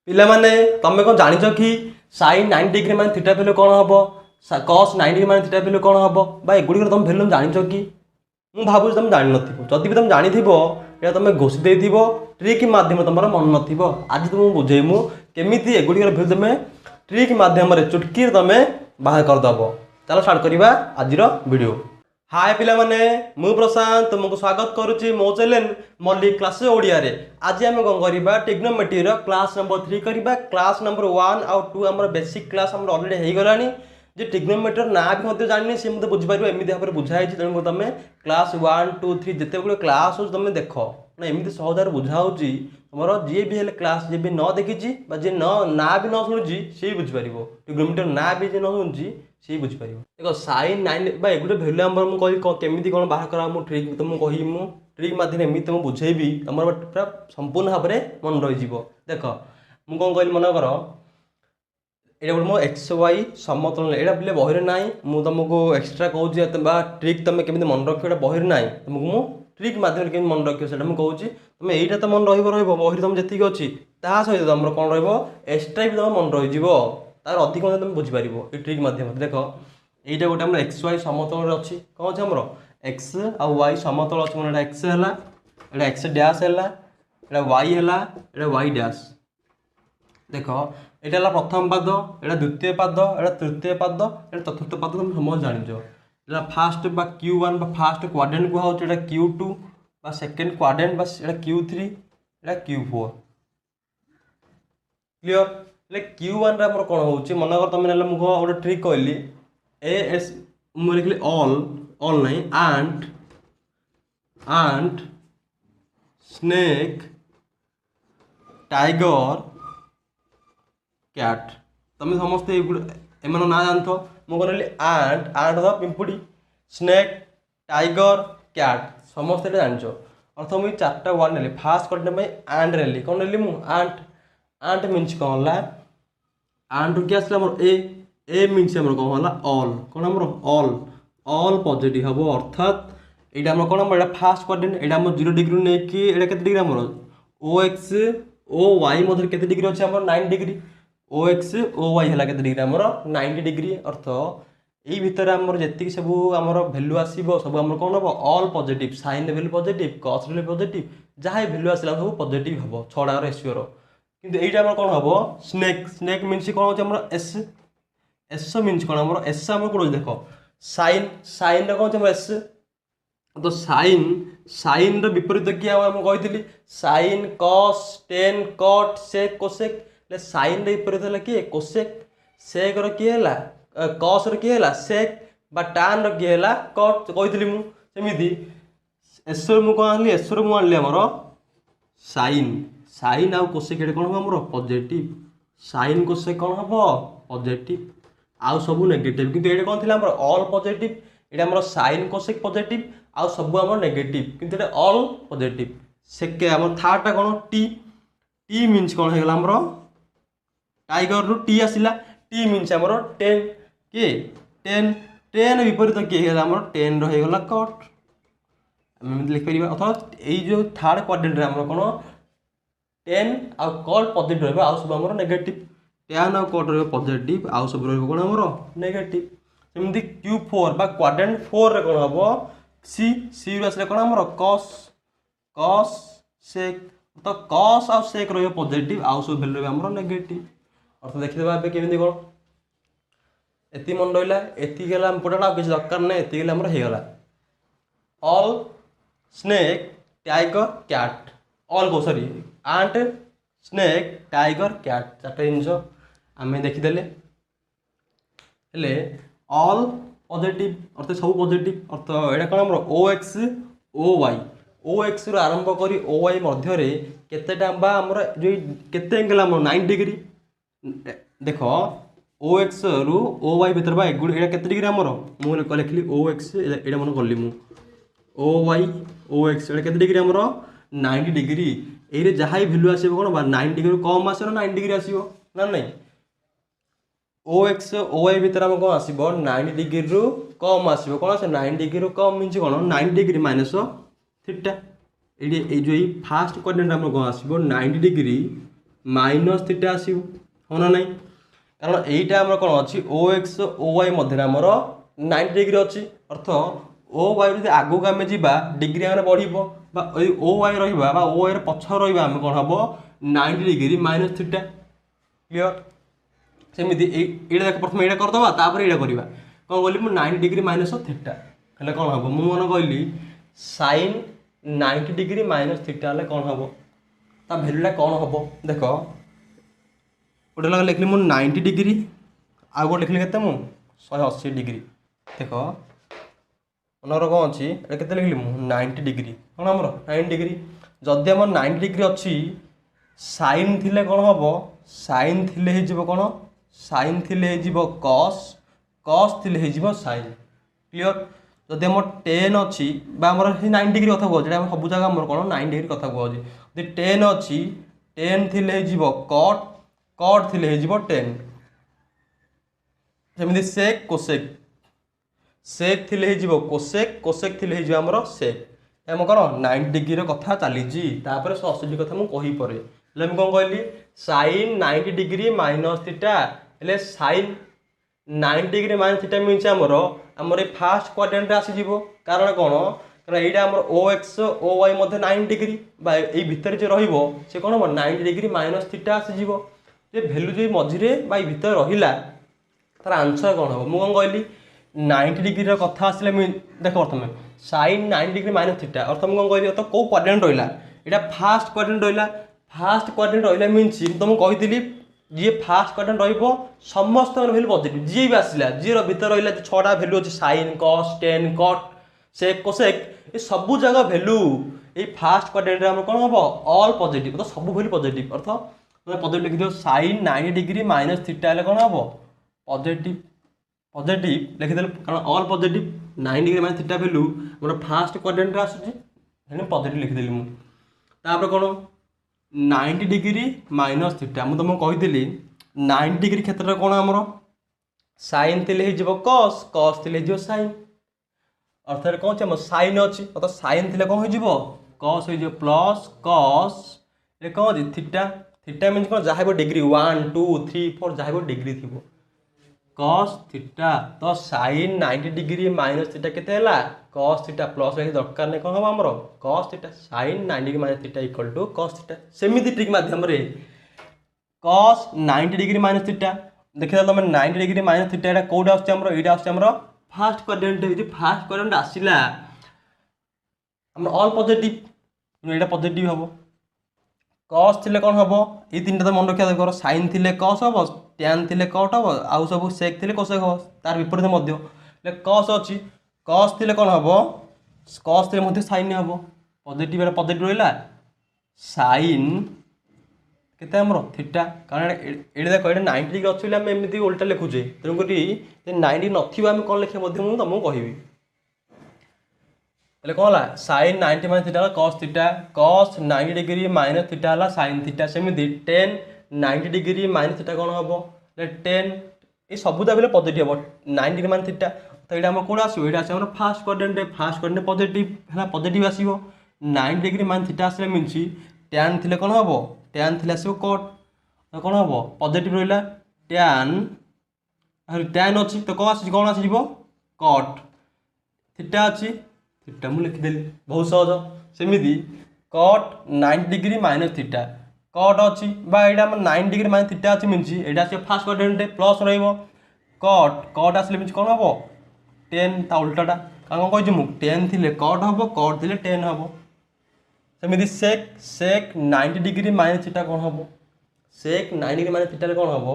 पिला माने तमे कौन जानिछ कि sin 90 डिग्री माने थीटा वैल्यू कौन हबो cos 90 डिग्री माने थीटा वैल्यू कौन हबो बा एगुडी तुम वैल्यू जानिछ कि मु भाबु तुम जानि नथिबो जदि भी तुम जानिथिबो एटा तुम घोषि देथिबो ट्रिक माध्यम तुमर मन नथिबो आज तुम बुझेइमु केमिति एगुडी वैल्यू तुम ट्रिक माध्यम रे चुटकी तुम बाहर कर दबो। चलो स्टार्ट करिबा आजिर वीडियो। हाय पिला माने मु प्रशांत तुमको स्वागत करुच्ची मो चैनल मल्लिक क्लास ओडिया रे। आज आम कौन करबा ट्रिग्नोमेट्री रो क्लास नंबर 3 करबा। क्लास नंबर 1 और 2 हमर बेसिक क्लास हमर ऑलरेडी हे गलानी जे ट्रिग्नोमेट्री ना भी मते जानि से मते बुझि पारिबो एमिति भाबरे बुझाइ छै तेनु तमे क्लास 1 2 3 जते गुलो क्लास हो तमे देखो ना एमिति सहजर बुझाउची तमरो जे भी हेले क्लास जे भी न देखिची बा जे ना भी न सुनिची से बुझि पारिबो ट्रिग्नोमेट्री ना भी जे न सुनिची से बुझि पारिबो। देखो sin 9 बा एगुटे वैल्यू हमर मु कहि केमिति कोन बाहर करा मु ट्रिक तुमको कहि मु ट्रिक माध्यम एमिति तुम बुझेबी तमर पूरा संपूर्ण भाबरे मन रहि जिवो। देखो मु कोन कहली मन करो एटा बोल मो एक्स वाई समतल एटा बिले बहिरे नाही मु तुमको एक्स्ट्रा कहूची बा ट्रिक तमे केमिति मन रखियो एटा बहिरे नाही तुमको मु ट्रिक माध्यम केमिति मन रखियो सेटा मु कहूची तमे एटा त मन रहिबो बहिरे तुम जति अछि ता सहित तमर कोन रहइबो एक्स्ट्रा भी तम मन रहि जिवो तार अधिक तुम बुझि पारिबो ए ट्रिक माध्यम। देखो एटा गोटे हमर एक्स वाई समतल रे अछि कोन छै हमर एक्स आ वाई समतल अछि मन एटा एक्स हला एटा एक्स डैश हला एटा वाई हला एटा वाई डैश। देखो एटा हला प्रथम पाद एटा द्वितीय पाद एटा तृतीय पाद एटा चतुर्थ पाद तुम समझ जानिजो एटा फर्स्ट बा q1 बा फर्स्ट क्वाड्रेंट को होछ एटा q2 बा सेकंड क्वाड्रेंट बा एटा q3 एटा q4 क्लियर ले q1 रे हमर कोन होउची मन कर तमे नेला मुखो ओटा ट्रिक कहली ए एस मु लिखली ऑल नहीं आंट स्नेक टाइगर कैट तमे समस्त एमन ना जानथो मु कहली आंट द पिंपुडी स्नेक टाइगर कैट समस्त एटा जानछो अर्थ मु चारटा वर्ड नेली फास्ट करने में आंट नेली कोन नेली मु आंट मीन्स कोन होला आंट के असला मोर ए मीन्स हमर कोन होला ऑल कोन हमर ऑल पॉजिटिव हबो अर्थात एटा हमर कोन हमर फास्ट क्वाड्रेंट एटा हमर 0 डिग्री ने कि एटा केते डिग्री हमर ओ एक्स ओ वाई मधर केते डिग्री अछि हमर 9 डिग्री ओ एक्स ओ वाई हला केते डिग्री हमर 90 डिग्री अर्थ एई भितर हमर जेति सब हमर वैल्यू आसीबो सब हमर कोन हबो ऑल पॉजिटिव साइन रे वैल्यू पॉजिटिव कॉस रे वैल्यू पॉजिटिव जाहे वैल्यू आसिला सब पॉजिटिव हबो छडा रेशियो रो किंतु एटा हमर कोन हबो स्नेक मीन्स कोन होछ हमर एस मीन्स कोन हमर एस हमर कोन देखो साइन रे कोन हमर एस तो साइन रो विपरीत कि हम कहितली sine cos tan cot sec cosec ले साइन रे विपरीत हला कि cosec sec रो कि हला cos रो कि हला sec बा tan रो कि हला cot कहितली मु सेमिति एस रो मु कोन आनली एस रो मु आनली हमर साइन आ cosec एटे कोन हमर पॉजिटिव साइन cosec कोन हबो पॉजिटिव आउ सब नेगेटिव किंतु एटे कोन थिला हमर ऑल पॉजिटिव एटा हमर साइन cosec पॉजिटिव आउ सब हमर नेगेटिव किंतु एटा ऑल पॉजिटिव सेके हमर थर्ड टा कोन टी मीन्स कोन हे गला हमर टाइगर रु टी आसिला टी मीन्स हमर 10 के 10 विपरीत के हे गला हमर 10 रो हे गला कट हम लिख परिबा अथवा एई जो थर्ड क्वाड्रेंट रे हमर कोन 10 आ कट पॉजिटिव रहबा आउ सब हमर नेगेटिव 10 आ कट रहबा पॉजिटिव आउ सब रहबा कोन हमर नेगेटिव सेमति q4 बा क्वाड्रेंट 4 रे कोन हबो सी रो असले कोन हमर cos sec तो cos आ sec रहबा पॉजिटिव आउ सब वैल्यू रहबा हमर नेगेटिव अर्थ देखि देबा बे केमिति कोन एति मन रहिला एति गेला हम पडला किछ दरकार नै एति गेला हमर हे गेला all snake tiger cat all को sorry ant snake tiger cat चारटा जिंस आमे देखि देले हेले ऑल पॉजिटिव अर्थ सब पॉजिटिव अर्थ एटा कोन हमर ओ एक्स रो आरंभ करी ओ वाई मध्य रे केतेटा बा हमर जो केते एंगल हमर 9 डिग्री देखो ओ एक्स रु ओ वाई भीतर बा एटा केते डिग्री हमर मु लिखली ओ एक्स एटा मन करली मु ओ वाई ओ एक्स एटा केते डिग्री हमर 90 डिग्री एई रे जहाई वैल्यू आसीबो कोन बा 9 डिग्री कम आसीबो 9 डिग्री आसीबो ना नै ओ एक्स ओ वाई भीतर हम कोन आसीबो 90 डिग्री रु कम आसीबो कोन आसे 9 डिग्री रु कम मीन्स कोन 9 डिग्री माइनस थीटा एडी ए जो फर्स्ट क्वाड्रेंट हम कोन आसीबो 90 डिग्री माइनस थीटा आसो हाँ ना नहीं कारण यहीटा आम कौन अच्छी ओ एक्स ओ वाई मध्य आमर 90 डिग्री अच्छी अर्थ ओ वाई जो आगू आम जा डिग्री आम बढ़ ओ वाई रहा ओ वाई पछ रहा आम कौन हम 90 डिग्री माइनस थीटा क्लीयर सेमती ये प्रथम यहाँ करदे तापर यहाँ करवा कौन कहली मुझे 90 डिग्री माइनस थीटा हेल्ले कौन हम मुझे मन कहली साइन 90 डिग्री माइनस थीटा हेल्ले कौन हम ता भैल्यूटा कौन हम देख गोटे लगा लिखली मुझे 90 डिग्री आउ गोटे लिखली के 180 डिग्री देख मनर कौन अच्छी के लिखली मुझे 90 डिग्री कौन आमर 90 डिग्री जदि आम 90 डिग्री अच्छी साइन थिले कौन हम साइन थिले हो कौन साइन थिले हो कस कस थिले हो साइन क्लीयर जदि आम 10 अच्छी आमर 90 डिग्री कथा कहे सब जगह आम कौन 90 डिग्री कथा कहे जब 10 अच्छी 10 थिले हो कट कट थिले हो 10 सेमती सेक कोसेक सेक थिले हो कोसेक कोसेक थिले हो आमर सेक आम कौन 90 डिग्री कथा चली 180 डिग्री कथा मुझे कही पर कौन कहली साइन 90 डिग्री माइनस थीटा हेल्ले sine 90 degree minus theta means आमर आमर फास्ट क्वाड्रेंट आसीज कारण कौन कारण यहाँ आम ओ एक्स ओ वाई 90 डिग्री ये भितर जो रे कौन हम 90 डिग्री माइनस थीटा आसीज जे भैल्यू जो मझे भितर रहा तार आंसर कौन हम मुझे कौन कहली 90 डिग्री कथा आसले देख प्रथम साइन 90 डिग्री माइनस थीटा अर्थ मुझे कौन कहली तो कौ क्वाड्रेंट रहा यहाँ फास्ट क्वाड्रेंट रहा फास्ट क्वाड्रेंट रहा मीन्स तुमको कही जी फास्ट क्वाड्रेंट समस्त भैल्यू पॉजिटिव जी भी आसला जी भर रहा 6टा भैल्यू अच्छे साइन कस टेन कट सेक कोसेक ये सब जगह भैल्यू ये फास्ट क्वाड्रेंट में कौन हम ऑल पॉजिटिव तो सब भैल्यू पॉजिटिव अर्थ तुम पॉजिटिव लिखिद साइन 90 डिग्री माइनस थीटा हेल्ले कौन हम पॉजिटिव पॉजिटिव लिखिदे कारण all positive 90 degree minus theta value मोर फास्ट क्वाड्रेंट आसूँ पॉजिटिव लिखिदेली मुझे कौन 90 डिग्री माइनस थीटा मुझे तुमको कही 90 डिग्री क्षेत्र में कौन आमर साइन थिले हो कस कस थिले हो साइन अर्थात कौन अच्छे साइन अच्छी अर्थात साइन थिले कौन हो कस हो प्लस कस ये कौन अच्छी थीटा थीटा मीन कौन जहाँ डिग्री 1 2 3 4 जहाँ डिग्री थी कस थीटा तो साइन 90 डिग्री माइनस थीटा केते कस थीटा प्लस दरकार नहीं कौन हम आमर cos theta sine 90 degree minus theta equal to cos theta सेमती ट्रिक माध्यम कस 90 डिग्री माइनस थीटा देखिए तुम 90 डिग्री माइनस थीटा यहाँ कौट आमर ये आमर फास्ट क्वाड्रेंट फास्ट क्वाड्रेंट आसला ऑल पॉजिटिव ये पॉजिटिव हम कस थिले कौन हम ये 3टा तो मन रखा देख साइन थिले कस हम टैन थिले कट हम आउ सब सेक थिले कोसेक हम तार विपरीत कस अच्छी कस थिले कौन हम कस थिले साइन हम पॉजिटिव पॉजिटिव रहा साइन केते आमर थीटा कारण ये देख ये 90 डिग्री अच्छे आम एमती उल्टा लिखुचे तेणुक 90 नथिबा कौन लिखे मुझे तुमको कहबी हेल्ले कौन है sine 90 minus theta cos theta cos 90 degree minus theta है साइन थीटा सेमती 10 90 डिग्री माइनस थीटा कौन हम 10 ये सबूत बोले पॉजिटिव हम 90 डिग्री माइनस थीटा तो ये कौन आसो ये आस फास्ट क्वाड्रेंट पॉजिटिव है पॉजिटिव आसो 90 डिग्री माइनस थीटा आसले मीन टैन थिले कौन हम टैन थिले आसो कट तो कौन हम पॉजिटिव रहा टैन टैन अच्छी तो कौन आस कट थीटा अच्छी थीटा मुझे लिखिदेली बहुत सहज सेमती cut 90 degree minus theta cut अच्छी यहाँ 90 डिग्री माइनस थीटा अच्छी मीन यहाँ आस फास्ट क्वाड्रेंट प्लस रट कट आसले मीन कौन हम 10 ता उल्टाटा कौन कही मुझे 10 थिले कट हम कट थिले 10 हम सेमती सेक सेक 90 डिग्री माइनस थीटा कौन हम सेक 90 डिग्री माइनस थीटा कौन हम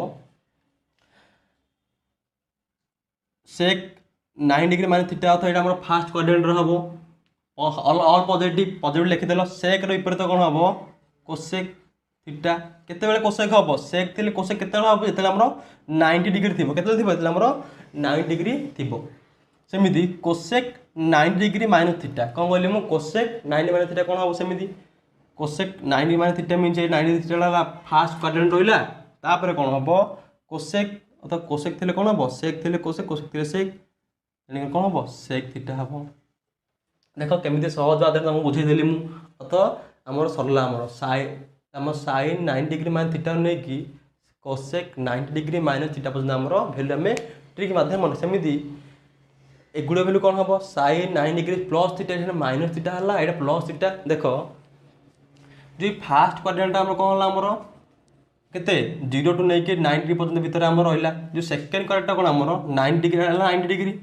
सेक 90 डिग्री माइनस थीटा अर्थात ये आम फास्ट क्वाड्रेंट हम ऑल पॉजिटिव पॉजिटिव लिखिदेल सेक विपरीत कौन हम कोसेक थीटा केते कोसेक हम सेक थिले कोसेक केते हम जो आम 90 डिग्री थी केते थी आम 90 डिग्री थी सेमती कोसेक 90 डिग्री माइनस थीटा कौन कहली मुझे कोसेक 90 माइनस थीटा कौन हम सेमती cosec 90 minus theta mean 90 theta fast quadrant रहा तापर कौन हम कोसेक अर्थात कोसेक थिले कौन हम सेक थिले कोसेक कोसेक थिले सेक कौन हम सेक थीटा हम देख केमी सहज आधार तुमको बुझेदेली मुझे अत आमर सरला आमर साइन आम साइन 90 डिग्री माइनस थीटा नहीं कि कोसेक 90 डिग्री माइनस थीटा पर्यटन आम भैल्यू आम ट्रिक माध्यम सेमती एगुड़ भैल्यू कौन हम sine 90 degree plus theta minus theta है यहाँ प्लस थीटा देख जो फास्ट क्वाड्रेंट आम कौन है आमर केते 0 टू नहीं 90 पर्यटन भितर आम रहा जो सेकेंड क्वाड्रेंट कौन आमर 90 डिग्री है 90 डिग्री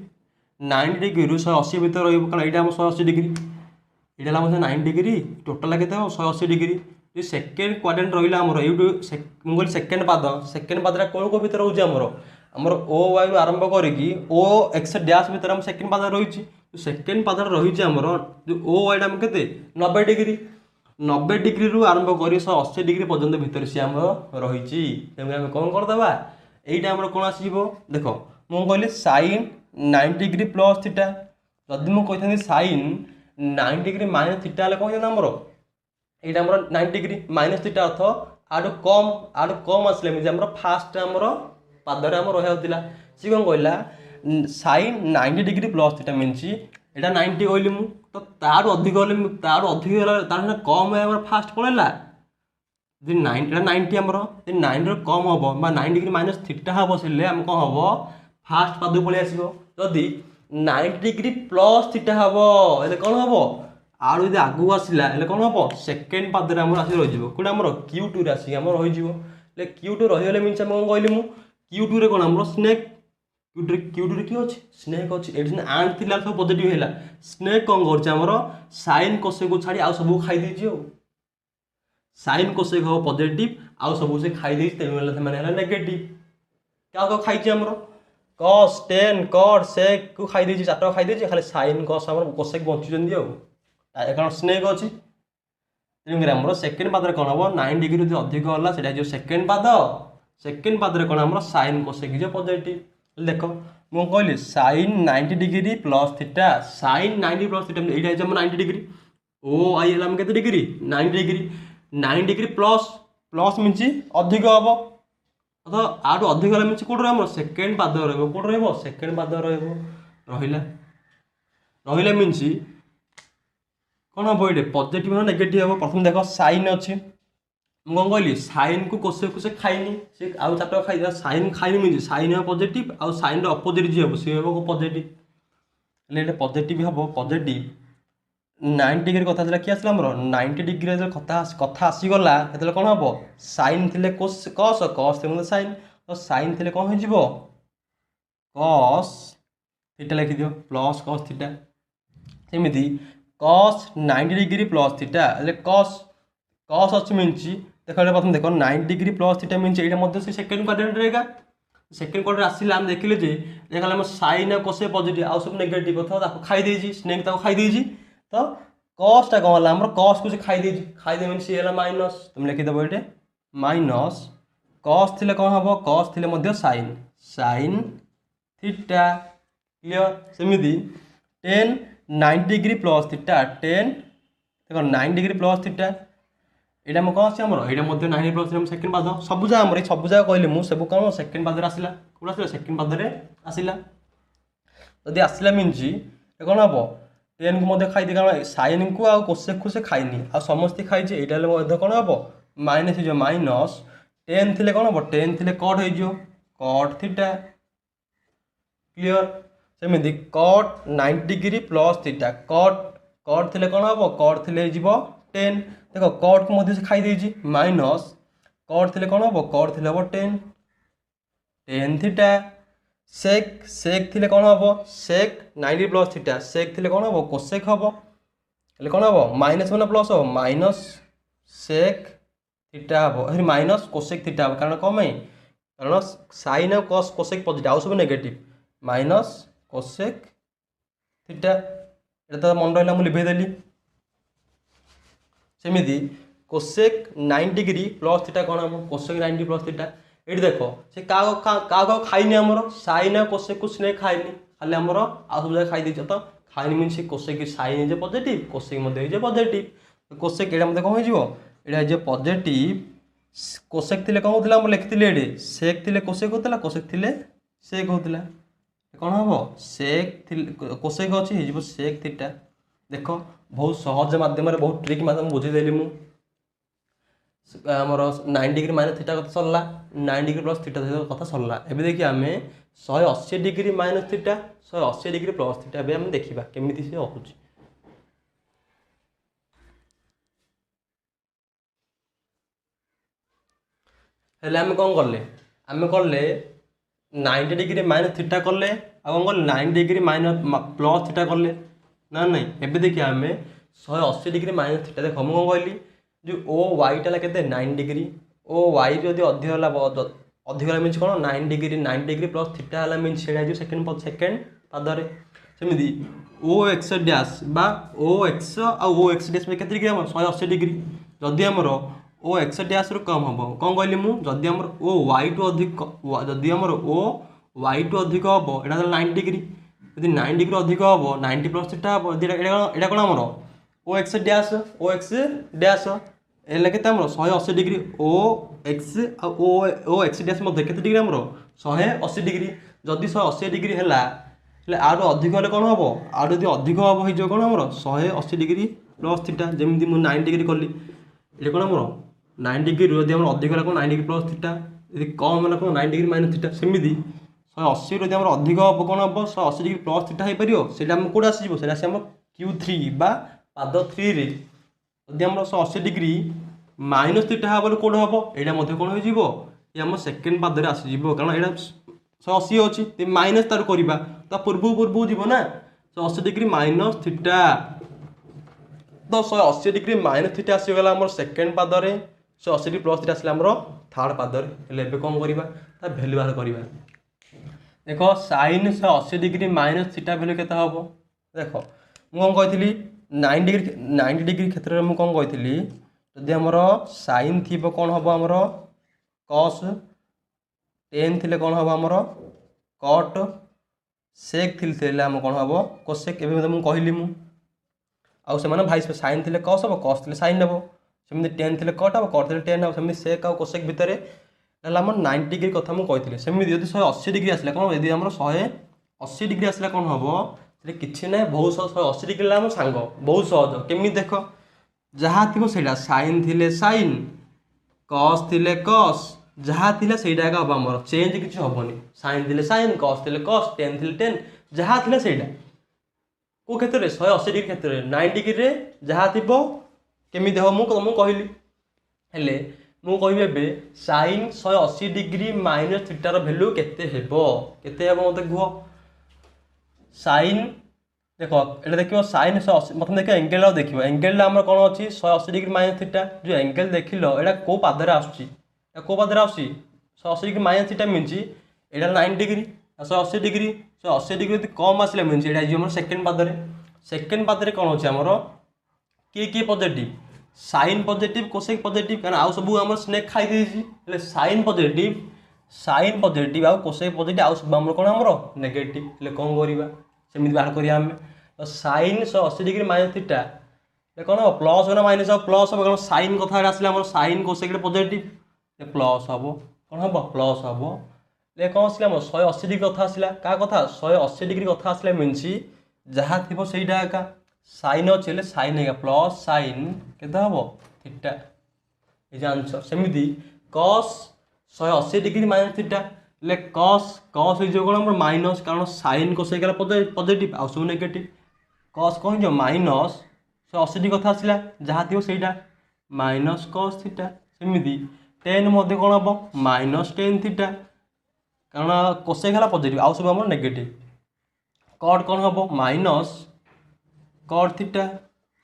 90 डिग्री 180 भितर रहा यहाँ 180 डिग्री ये 90 डिग्री टोटाल के 180 डिग्री जो सेकेंड क्वाड्रेंट रहा आमर ये सेकेंड पाद कौन को भितर रोचे आमर ओ वाई आरंभ करके ओ एक्स डैश भितर आम सेकेंड पाद रही सेकेंड पाद रही आमर जो ओ वाई आम के 90 डिग्री 90 डिग्री रु आरंभ कर 180 डिग्री पर्यंत भितर सी आम रही आम कौन करदे यहीटा आम कौन आसो देख मुझे कहली साइन 90 डिग्री प्लस थीटा जदि मुझे साइन 90 डिग्री माइनस थीटा कौन आमर यहाँ आम 90 डिग्री माइनस थीटा अर्थ आठ कम आसले आम फास्ट आमर पादरे आम रहा सी कौन कहला sine 90 degree plus theta means एटा 90 कहली मु तो तार अधिक तार कम है फास्ट पड़ेगा जी 90 आमर 90 कम हम 90 डिग्री माइनस थीटा हम से आम कौन हम फास्ट पाद पलि आसो जदि 90 डिग्री प्लस थीटा हम ये कौन हम आड़ यदि आगू आसला कौन हम सेकेंड पाद आस रही कौन आम Q2 आसिक आम रही Q2 रहीगले मीन्स आम कौन कहली मु Q2 कौन आम स्नेक Q2 किए अच्छे स्नेक अच्छे ये आंट थी सब पॉजिटिव है स्नेक कौन कर साइन कोसेक को छाड़ी आउ सब खाई साइन कोसेक हम पॉजिटिव आउ सब से खाई तेनाली नेगेटिव क्या क्या खाई आमर कस टेन कट सेक को खाई चार खाई खाली साइन कस आम कोसेक बचुँच कारण स्नेक अच्छी तेणुक आम सेकेंड पाद कौन हम 90 डिग्री जो अधिक है से जो सेकेंड पाद कौन आम साइन कोसेक जो पॉजिटिव देख मुझे कहली sine 90 degree plus theta sine 90 plus theta ये 90 डिग्री ओ आई है के डिग्री 90 डिग्री प्लस मीन्स अधिक हम तो आठ अधिक मीन्स कौट रहा सेकेंड पाद कौट सेकेंड पाद रहा मीन्स कौन हम ये पॉजिटिव ना नेगेटिव हम प्रथम देख साइन अच्छी मुझे कौन कहली साइन को कोसेक से खाइनी सी आउ चार खाई साइन खाइनी मीन साइन है पॉजिटिव आउ साइन अपोजिट जी हम सी हम पॉजिटिव पॉजिटिव हम पॉजिटिव 90 डिग्री कथा किए आसला आमर 90 डिग्री जो कथा आसीगला से कौन हम साइन थे कस कस थे साइन तो साइन थे कौन हो कस थीटा लिखिद प्लस कस थीटा सेमती cos 90 degree plus theta cos cos अच्छी मीन्स देख प्रथम देख 90 डिग्री प्लस थीटा मीन्स ये से सेकेंड क्वाड्रेंट रहेगा सेकेंड क्वाड्रेंट आसला आम देखिले देखा साइन कोसे पॉजिटिव आउ सब नेगेटिव अथवा खाई स्नेक खाई तो कसटा कौन है कस को खाई मीन सी है माइनस तुम लिखिदेव ये माइनस कस थे कौन हम कस थे साइन साइन थीटा क्लियर सेमती 90 डिग्री प्लस थीटा 10 देखो 9 डिग्री प्लस थीटा यहाँ मैं कौन आमर यहाँ 90 प्लस सेकेंड पाद सबूजा आमर सबूजा कहली मुझे सब कौन सेकेंड पाद आसला कौन आसला सेकेंड पाद आसला जदि आसला मीन्स कौन हम 10 को खाई कारण साइन को आ कोसेक को से खाईनी आ समस्ते खाई यहाँ कौन हम माइनस हो माइनस 10 थे कौन हम 10 थे कट हो कट थीटा क्लियर सेमती cut 90 degree plus theta cut थे कौन हम कट थे 10 देख कट को से खाई माइनस कट थे कौन हम कट थे हम 10 थीटा सेक थे कौन हम सेक 90 प्लस थीटा सेक थे कौन हम कोसेक हम कौन हम माइनस मैंने प्लस हम माइनस सेक थीटा हम माइनस कोसेक थीटा हम कारण कौन कारण साइन कस कोसेक पॉजिटिव आउ सब नेगेटिव माइनस कोसेक थीटा ये तो मन रहा मुझे लिभेदेली सेमती कोसेक 90 डिग्री प्लस थीटा कौन हम कोसेक 90 प्लस थीटा ये देख से क्या खाईनी आमर साइन कोसेक को स्नेक खाईनी खाली आमर आ सब जगह खाई तो खाईनी मीन से कोसेक साइन जे पॉजिटिव कोसेक पॉजिटिव कोसेक ये कौन हो पॉजिटिव कोसेक थे कौन होता लिखी ये सेक थे कोसेक होता कोसेक थे सेक होता कौन हम सेक कोसेक अच्छी सेक थीटा देख बहुत सहज मध्यम बहुत ट्रिक मध्यम बुझेदेली मु आमर 90 डिग्री माइनस थीटा कथा सरला 90 डिग्री प्लस थीटा कथा सरला एबे देखिए आम 180 degree minus theta 180 degree plus theta एबे आम देखिबा केमिति से होउची। हेले आम कौन कले आम कले 90 डिग्री माइनस थीटा कले आ कौन कले 90 डिग्री माइनस प्लस थीटा कले ना नहीं एबे देखिए आम 180 डिग्री माइनस थीटा देख मुझे कौन कहली जो ओ वाईटा के 9 डिग्री ओ वाई जब अधिक मीन कौन 9 डिग्री प्लस थीटा है मीन से सेकेंड पादरे सेमती ओ एक्स डैश बा ओ एक्स आ ओ एक्स डैश के डिग्री हम 180 डिग्री जदि आमर ओ एक्स डैश रु कम हम कौन कहली मुझे आमर ओ वाई टू अधिक जदि आमर ओ वाई टू अधिक हम यहाँ 90 डिग्री यदि 9 डिग्री अधिक हम 90 प्लस थीटा हम यहाँ कौन आमर ओ एक्स डैश एल के 180 डिग्री ओ एक्स ओ एक्स डैश मध्य के डिग्री आमर 180 डिग्री जदि 180 डिग्री है आरु अधिक हेल्ले कौन हम आरु यदि अधिक हम हो कौन आमर 180 डिग्री प्लस थीटा जमी मुझे 9 डिग्री कली ये कौन आमर 9 डिग्री यदि अधिक है कौन 9 डिग्री प्लस थीटा यदि कम है कौन 9 डिग्री माइनस थीटा सेमती 180 यदि अधिक हम कौन हम 180 डिग्री प्लस थीटा हो पार से कौट आसो से Q3 बा पाद 3 रे यदि आम 180 डिग्री माइनस थीटा हम कौट हम यहाँ कौन हो सेकेंड पादरे आसीज कारण यहाँ 180 अच्छी माइनस तार करवा ता पूर्व जीव ना 180 डिग्री माइनस थीटा तो 180 डिग्री माइनस थीटा आसीगला आम सेकेंड पादरे 180 डिग्री प्लस थीटा आसला आम थर्ड पादरे हेल्ले कौन करवा भैल्यू बाहर करवा देख sine 180 degree minus theta value के हम देख मुझे कौन कही 90 डिग्री क्षेत्र में मुझे कौन कही जदि आमर साइन थी कौन हम आमर कस 10 थी कौन हम आमर कट सेक थी आम कौन हम कोसेक मुझे कहली मुझे भाई साइन थी कस हम कस थी साइन हम सेमती 10 थी कट हम कट थी 10 हम सेमती सेक आ कोसेक भितर आम 90 डिग्री कथा मुझे कही सेमती जब 180 डिग्री आसला कौन यदि आम 180 डिग्री आसला कौन हम से किसी ना बहुत 180 डिग्री आम सांग बहुत सहज केमी देख जहाँ थी से साइन थी साइन कस थी कस जहाँ थी से हम आम चेंज किसी हेनी साइन थी साइन कस थी कस 10 थी 10 जहाँ थी से कौ क्षेत्र में 180 डिग्री क्षेत्र में 9 डिग्री जहाँ थी केमी हम मुझे कहली हेले मु कह साइन 180 डिग्री माइनस थीटार भैल्यू केते मत कह साइन देख ये देख साइन 180 मतलब देख एंगेल देख एंगेल आम कौन अच्छी 180 डिग्री माइनस थीटा जो एंगेल देख ला कौ पादरे आसूँ कौ पादरे आसूँ 180 डिग्री माइनस थीटा मीन्स यहाँ 9 डिग्री 180 डिग्री 180 डिग्री यदि कम आसला मीन्स यहाँ सेकेंड पादरे कौन अच्छे आमर किए positive sine positive cosec positive कारण आउ सब आम स्नेक खाई साइन पॉजिटिव आउ कोसेक पॉजिटिव आउ सब आम कौन आमर नेगेटिव कौन करवा सेमती बाहर करिया आम साइन 180 डिग्री माइनस थीटा कौन हम प्लस हो ना माइनस हम प्लस हम कारण साइन कथा आसला आम साइन कोसेक पॉजिटिव प्लस हम कौन हम प्लस हम कौन आसला 180 डिग्री कथा आसला क्या कथा 180 डिग्री कथा आसला मीन्स जहाँ थी से साइन अच्छे साइन है प्लस साइन के हम थीटा ये आंसर सेमती कस 180 डिग्री माइनस थीटा ले कस कौन हम माइनस कारण साइन कोसेक पॉजिटिव आउ सब नेगेटिव कस कौन माइनस 180 डिग्री कथा आसला जहाँ थी से माइनस कस थीटा सेमती 10 मध्य कौन हम माइनस 10 थीटा कारण कोसेक है पॉजिटिव आउ सब आम नेगेटिव कट कौन हम माइनस कट थीटा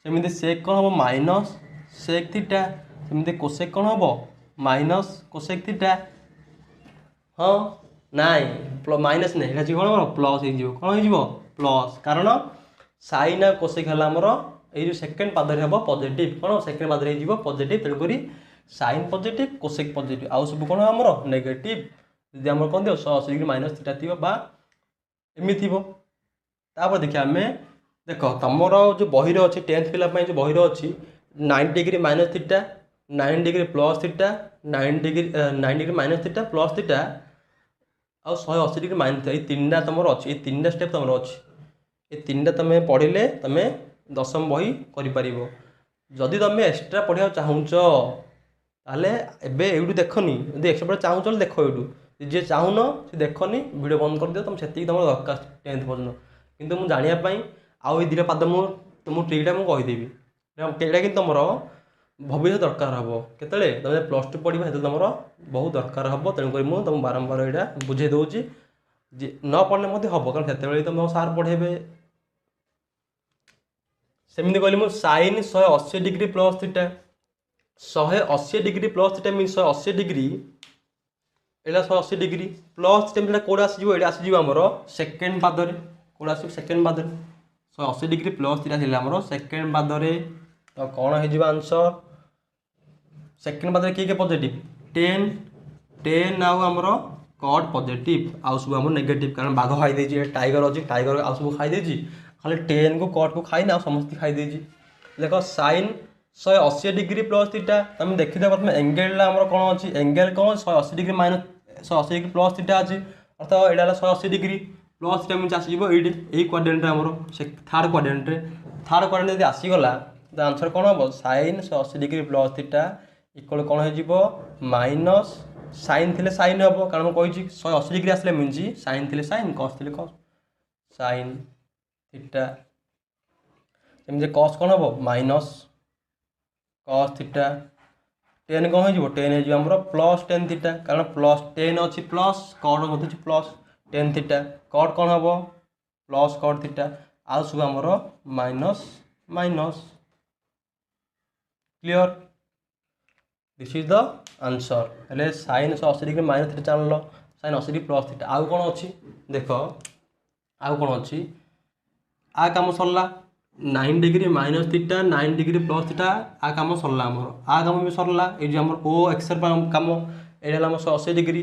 सेमती सेक कौन हम माइनस सेक थीटा सेमती कोसेक कौन हम माइनस कोसेक थीटा हाँ नाई माइनस नहीं ये कौन प्लस हो कौन हो प्लस कारण साइन आ कोसेक है आमर ये सेकेंड पादरे हम पॉजिटिव कौन सेकेंड पादरे हो पॉजिटिव तेणुक साइन पॉजिटिव कोसेक पॉजिटिव आउ सब कौन आमर नेगेटिव जब आम कौन 180 डिग्री माइनस थीटा थी एमती थी तापर देखिए आम देख तुमर जो बही अच्छी 10th पिला जो बही अच्छी 9 degree minus theta 9 degree plus theta 9 degree minus theta plus theta आ 180 डिग्री माइनस थीटा ये तीनटा तुम अच्छी ये तीनटा स्टेप तुम अच्छी ये तीनटा तुम पढ़ले तुम दशम बही कर जदि तुम एक्सट्रा पढ़ा चाहूच ताले एबे एइटू देखनी यदि एक्सपर्ट चाहू चल देख एइटू जे चाहून से देखनी वीडियो बंद कर दियो तुम सेति तुम दरकार 10th पर्यंत किंतु मु जानिया पई आउ ए दिरा पाद मु तुम ट्रिकटा मु कहि देबी केटा कि तुमरो भविष्य दरकार हबो केतले तुम प्लस 2 पढिबा हेतु तुमरो बहुत दरकार हबो तेनु करी मु तुम बारंबार एटा बुझे दउची जे न पढ़ले मते हबो कारण सेते तुम सार पढेबे सेमिति कहली मु sin 180 degree plus theta 180 degree plus theta mean 180 degree एला 180 डिग्री प्लस थीटा कोड आसीजो एटा आसीजो हमरो सेकंड पादरे कोड आसी सेकंड पादरे 180 डिग्री प्लस थीटा थिला हमरो सेकंड पादरे तो कोन हे जिबा आंसर सेकंड पादरे के पॉजिटिव 10 आउ हमरो कॉट पॉजिटिव आउ सब हमरो नेगेटिव कारण बाघ खाई देजी टाइगर अछि टाइगर आउ सब खाई देजी खाली 10 को कॉट को खाई ना समस्त खाई देजी देखो sin 180 डिग्री प्लस थीटा तुम देखि दे प्रथम एंगल ला हमरो कोन अछि एंगल कोन 180 degree minus 180 degree plus theta अछि अर्थात एडा 180 डिग्री प्लस थीटा मीन आसी जिवो एई क्वाड्रेंट रे हमरो थर्ड क्वाड्रेंट यदि आसी गला तो आंसर कोन हो sin 180 degree plus theta equal कोन हो जिवो माइनस sin थिले sin हबो कारण हम कहि छी 180 डिग्री आसले मीन जी sin थिले sin cos थिले cos sin theta MJ cos कोन हबो माइनस cos थीटा 10 कोन हो जिवो 10 हे जिवो हमरो प्लस 10 थीटा कारण प्लस 10 अछि प्लस cot होत अछि प्लस 10 थीटा cot कोन हबो प्लस cot थीटा आ सब हमरो minus minus clear this is the answer हेले sin 180 डिग्री माइनस थीटा जानलो sin 80 डिग्री प्लस थीटा आउ कोन अछि देखो आउ कोन अछि आ काम सरला 9 degree minus theta 9 degree plus theta आ काम सरला हमर आ काम भी सरला ए जे हमर ओ एक्सर काम एडा हमर 180 degree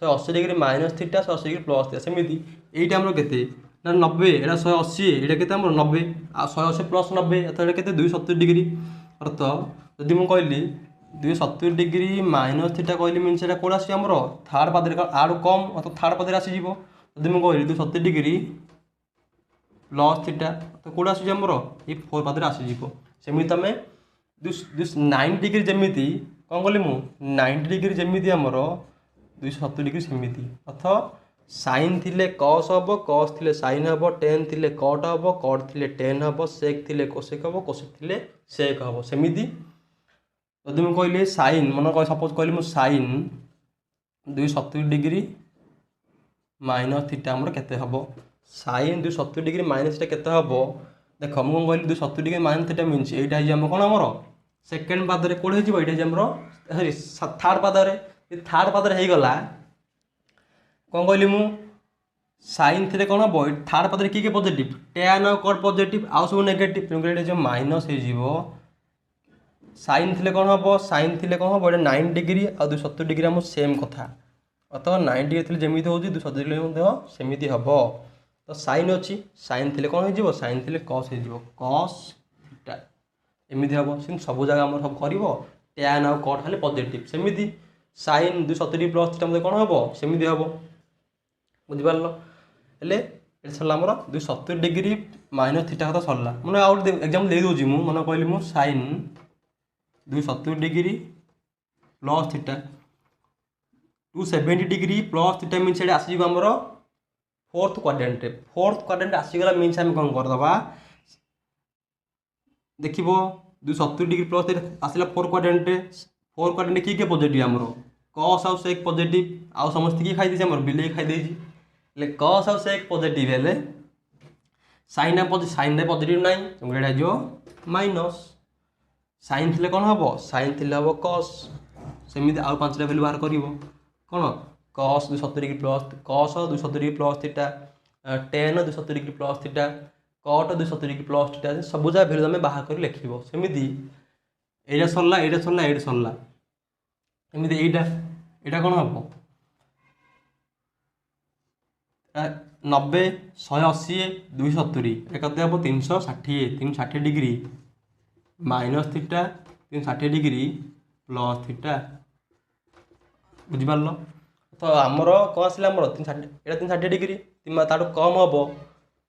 180 degree minus theta 180 degree plus theta सेमिति एटा हमर केते ना 90 एडा 180 एडा केते हमर 90 आ 180 प्लस 90 एतडा केते 270 डिग्री अर्थ यदि मु कहली 270 डिग्री माइनस थीटा कहली मीन सेटा कोड आसी हमर थर्ड पादरे आडू कम अथवा थर्ड पादरे आसी जीवो यदि मु कहली 270 डिग्री प्लस थीटा तो कोड आसी हमरो ए 4 पादरे आसी जीवो सेमि तमे 9 डिग्री जेमिति कोन कहली मु 90 डिग्री जेमिति हमरो 270 डिग्री सेमिति अथ sin थिले cos हबो cos थिले sin हबो tan थिले cot हबो cot थिले tan हबो sec थिले cosec हबो cosec थिले sec हबो सेमिति यदि मु कहली sin मन कह सपोज कहली मु sin 270 डिग्री माइनस थीटा हमरो केते हबो sin 270 डिग्री माइनस थीटा केते हबो देखो मु कहली 270 डिग्री माइनस थीटा मीन्स एटा hi हम कोन हमरो सेकंड पादरे कोड हे जिवो एटा hi हमरो सॉरी थर्ड पादरे थर्ड पादरे हे गला कोन कहली मु sin थिले कोन हबो थर्ड पादरे की पॉजिटिव tan और cot पॉजिटिव आ सब नेगेटिव क्योंकि जे माइनस हे जिवो sin थिले कोन हबो sin थिले कोन हबो 9 डिग्री आ 270 डिग्री हम सेम कथा अथवा 90 डिग्री थिले जेमिति होजी 270 डिग्री मध्ये सेमिति हबो तो sin अछि sin थिले कोन हे जिवो sin थिले cos हे जिवो cos थीटा एमिति हबो सिन सब जगह हमर सब करिवो tan और cot खाली पॉजिटिव सेमिति sin 270 डिग्री प्लस थीटा मध्ये कोन हबो सेमिति हबो बुझि पारलो हेले ए सरला हमर 270 डिग्री माइनस थीटा कथा सरला माने आउट एग्जांपल दे दोजी मु माने कहली मु sin 270 degree plus theta 270 degree plus theta mean सेडा आसी हमर फोर्थ क्वाड्रेंट आसी गला मीन्स हम कोन कर दबा देखिबो 270 डिग्री प्लस थीटा आसीला फोर्थ क्वाड्रेंट की पॉजिटिव हमर cos और sec पॉजिटिव आ समस्त की खाई दिस हमर बिले खाई देजी ले cos और sec पॉजिटिव हेले sin पॉजिटिव नाही तुमरेडा जो माइनस sin थिले कोन हबो sin थिले हबो cos सेमिति आ पांचटा वैल्यू बाहर करिवो कोन cos 270 degree plus cos 270 degree plus theta tan 270 degree plus theta cot 270 degree plus theta सब जा वैल्यू हमें बाहर कर लिखिबो सेमिति एटा सरला एमिति एटा कोन हबो 90 180 270 एटा कते हबो 360 degree minus theta 360 degree plus theta बुझि पारलो तो हमरो कोन आसिला हमरो 360 एटा 360 डिग्री ताडू कम हबो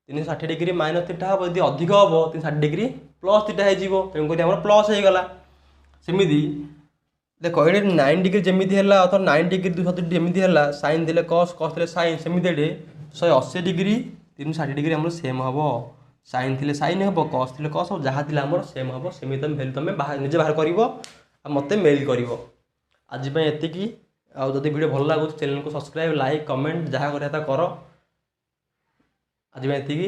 360 डिग्री माइनस थीटा हबो यदि अधिक हबो 360 डिग्री प्लस थीटा हे जिवो तेन कोइ हमरो प्लस हे गला सेमिति ଦେଖ ଏଠି 9 डिग्री ଯେମିତି ହେଲା ଅଥवा 9 डिग्री 270 ଯେମିତି ହେଲା ସାଇନ୍ ଥିଲେ କସ୍ କସ୍ ଥିଲେ ସାଇନ୍ ସେମିତି ଏଠି 180 डिग्री 360 डिग्री ଆମର ସେମ୍ ହେବ। ସାଇନ୍ ଥିଲେ ସାଇନ୍ ହେବ କସ୍ ଥିଲେ କସ୍ ହେବ ଯାହା ଥିଲେ ଆମର ସେମ୍ ହେବ। ସେମିତି ତମେ ଭ୍ୟାଲୁ ତମେ ନିଜେ ବାହାର କରିବ ଆଉ ମୋତେ ମେଲ୍ କରିବ। ଆଜି ପାଇଁ ଏତିକି। ଆଉ ଯଦି ଭିଡ଼ିଓ ଭଲ ଲାଗୁଛି ଚ୍ୟାନେଲକୁ ସବସ୍କ୍ରାଇବ୍ ଲାଇକ୍ କମେଣ୍ଟ ଯାହା କରିବା ତା କର। ଆଜି ପାଇଁ ଏତିକି।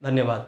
ଧନ୍ୟବାଦ।